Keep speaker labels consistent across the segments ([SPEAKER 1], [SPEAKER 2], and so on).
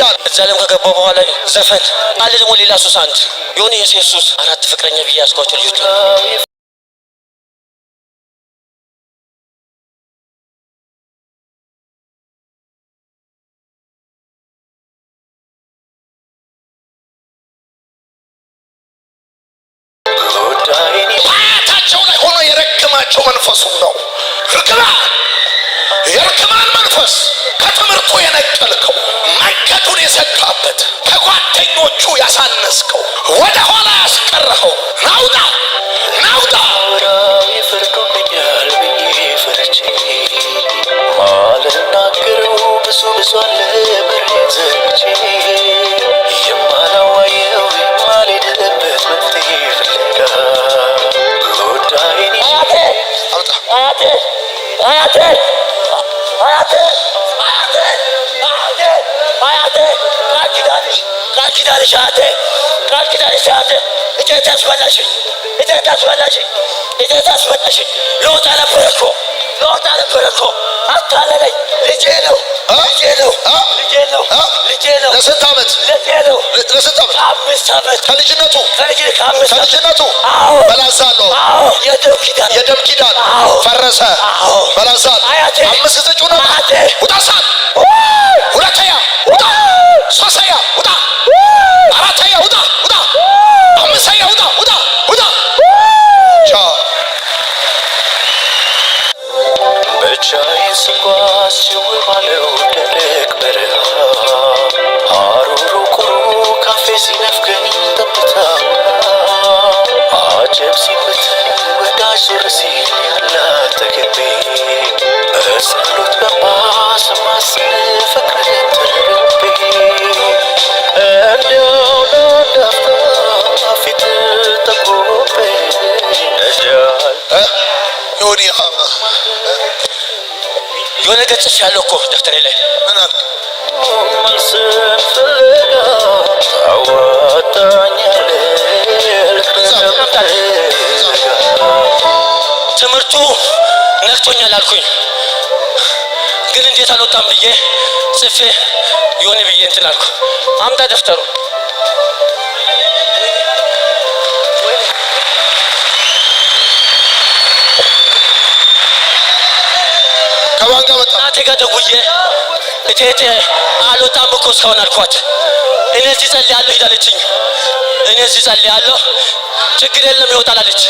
[SPEAKER 1] ኪዳን
[SPEAKER 2] እዛለም ከገባው በኋላ ዘፈን አለ ደግሞ ሌላ ሱስ አንድ የሆነ የኢየሱስ አራት ፍቅረኛ ብዬ ያስኳቸው ልጆች
[SPEAKER 1] መንፈሱ ነው የርክማን መንፈስ ከትምህርቱ የነቀልከው መንገዱን የዘጋበት ከጓደኞቹ ያሳነስከው ወደ ኋላ ያስቀረኸው ናውጣ ይፈርዱብኛል ብዬ ፈርቼ ማልናገረው ብዙ አለ በሬን ዘግቼ የማላዋየው የማልሄድበት መፍትሄ ፍለጋ ጉዳይን ለስንት ዓመት ከልጅነቱ በላዛለው የደም ኪዳን ፈረሰ በላዛል 5 እጩ ነው ውጣ ሳት ሁለተኛ ውጣ ሶስተኛ ውጣ አራተኛ ውጣ አምስተኛ ውጣ ቻ ብቻዬን ስጓዝ ሲውማለው ደረቅ በረሃ አሩሩ ቁሩ ካፌ ሲነፍገኝ ጠብታ አጀብ ሲበተን ወዳጅ ዞር ሲል ያላት ተገቤ በጸሎት በማስ ማስን ፍቅርን ተረቤ እንዲያው ለአንዳፍታ ፊት ጠቆቤ እጃል
[SPEAKER 2] የሆነ ገጽፍ ያለው እኮ ደፍተሬ ላይ
[SPEAKER 1] ምን አልክ?
[SPEAKER 2] መልስን ፍለጋ ታዋጣኛለህ ትምህርቱ ነክቶኛል አልኩኝ ግን እንዴት አልወጣም ብዬ ጽፌ የሆነ ብዬ እንትን አልኩ አምጣ ደፍተሩ
[SPEAKER 1] ከባንጋ መጣ
[SPEAKER 2] ተጋደጉዬ እቴቴ አልወጣም እኮ እስካሁን አልኳት እኔ እዚህ ጸልያለሁ ይላልችኝ እኔ እዚህ ጸልያለሁ ችግር የለም ይወጣል አለች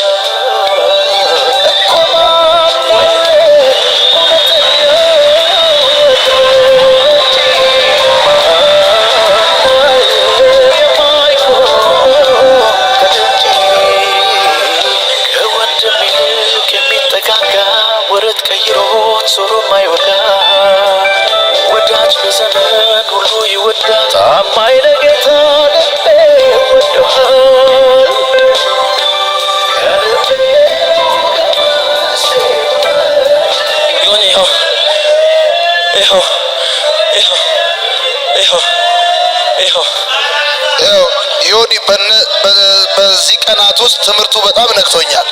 [SPEAKER 2] ወረት ቀይሮት ዞሮ ማይወዳ ወዳጅ በዘመን ሁሉ ይወዳ ታማኝ ለጌታ ልቤ ወዶሃል ዮኒ
[SPEAKER 1] ዮኒ በዚህ ቀናት ውስጥ ትምህርቱ በጣም ነክቶኛል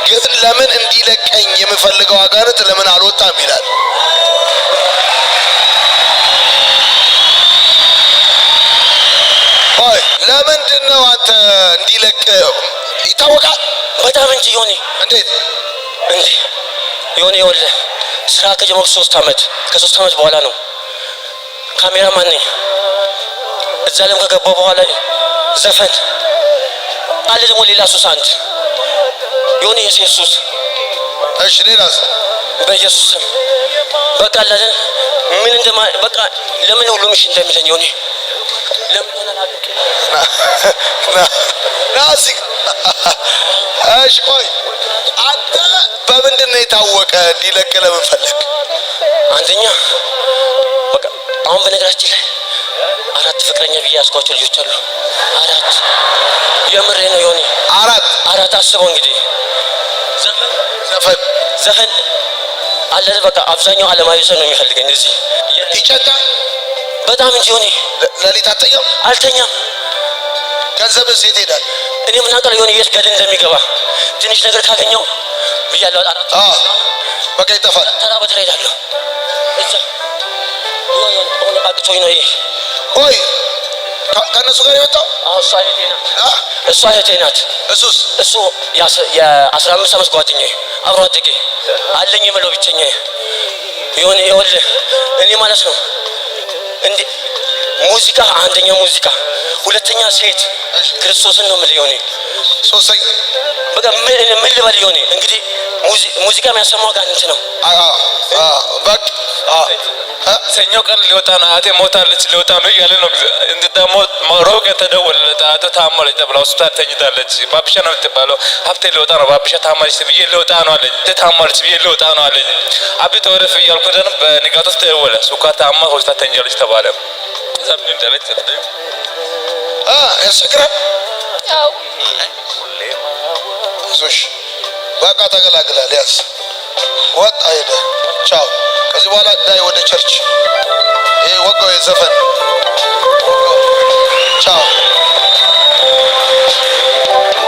[SPEAKER 1] ግን ለምን እንዲለቀኝ የምፈልገው አጋንንት ለምን አልወጣም ይላል ወይ ለምንድነው አንተ እንዲለቅ ይታወቃል
[SPEAKER 2] በጣም እንጂ ዮኒ
[SPEAKER 1] እንዴት
[SPEAKER 2] እንጂ ዮኒ ወለ ስራ ከጀመርኩ 3 ዓመት ከ3 ዓመት በኋላ ነው ካሜራማን ነኝ እዛለም ከገባው በኋላ ዘፈን አለ ደግሞ ሌላ ሱስ አንድ ዮኒ ኢየሱስ
[SPEAKER 1] እሺ ሌላስ
[SPEAKER 2] በኢየሱስ ስም በቃ ለምን ምን እንደማ በቃ ለምን ሁሉም እሺ እንደሚለኝ ዮኒ ለምን
[SPEAKER 1] ናዚ እሺ ቆይ አንተ በምንድን ነው የታወቀ እንዲለቅ ለምን ፈለግ
[SPEAKER 2] አንደኛ በቃ አሁን በነገራችን ላይ 4 ፍቅረኛ ብዬ ያስኳቸው ልጆች አሉ 4 የምሬ ነው ዮኒ 4 አስበው እንግዲህ ዘፈን አለ በቃ አብዛኛው ዓለማዊ ሰው ነው የሚፈልገኝ እዚህ
[SPEAKER 1] ይጨታ
[SPEAKER 2] በጣም እንጂ ዮኒ
[SPEAKER 1] ለሊት
[SPEAKER 2] አልተኛም
[SPEAKER 1] ገንዘብ ሴት ሄዳል
[SPEAKER 2] እኔ ምን አውቃለሁ ዮኒ የት ገደል እንደሚገባ ትንሽ ነገር ካገኘው ብያለሁ
[SPEAKER 1] በቃ ይጠፋል
[SPEAKER 2] ተራ በተራ ሄዳለሁ እዛ ዮኒ አቅቶኝ ነው ይሄ
[SPEAKER 1] ቆይ ከነሱ ጋር የመጣው
[SPEAKER 2] እሷ እህቴ ናት። እሱ የ15 ዓመት ጓደኛዬ አብሮ አደጌ አለኝ የምለው ብቸኛዬ የሆነ ይኸውልህ እኔ ማለት ነው እንዴ ሙዚቃ አንደኛ ሙዚቃ ሁለተኛ ሴት ክርስቶስን ነው የምልህ የሆነ
[SPEAKER 1] ሶስተኛ
[SPEAKER 2] በቃ ምን ልበል የሆነ እንግዲህ ሙዚቃ የሚያሰማው ጋር እንትን ነው
[SPEAKER 1] በቃ
[SPEAKER 3] ሰኞ ቀን ሊወጣ ነው አቴ ሞታለች ሊወጣ ነው እያለ ነው ደግሞ ሮብ ቀን ተደወለለት አቶ ታማለች ተብላ ሆስፒታል ተኝታለች ባብሻ ነው የምትባለው ሀብቴ ሊወጣ ነው ባብሻ ታማለች ብዬ ሊወጣ ነው አለኝ ታማለች ብዬ ሊወጣ ነው አለኝ አቢ ተወረፍ እያልኩ ደግሞ በንጋቱ ተደወለ ሱካ ታማ ሆስፒታል ተኝታለች ተባለ ዛም እንደለች ተጠይቅ
[SPEAKER 1] ያስቸግራል
[SPEAKER 4] አው
[SPEAKER 1] ሶሽ በቃ ተገላግላል ያዝ ወጣ ሄደ ቻው ከዚህ በኋላ ዳይ ወደ ቸርች ይሄ ወጋው የዘፈን ቻው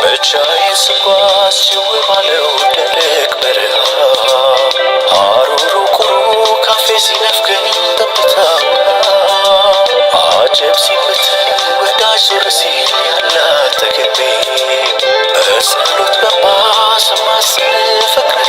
[SPEAKER 5] ብቻዬን ስጓዝ ሽው ባለው ደረቅ በረሃ ሐሩሩ ቁሩ ካፌ ሲነፍገኝ ጠብታ አጀብ ሲበትን ወዳጅ ዞር ሲል ያላት ተገቤ በጸሎት በማስማስል ፍቅር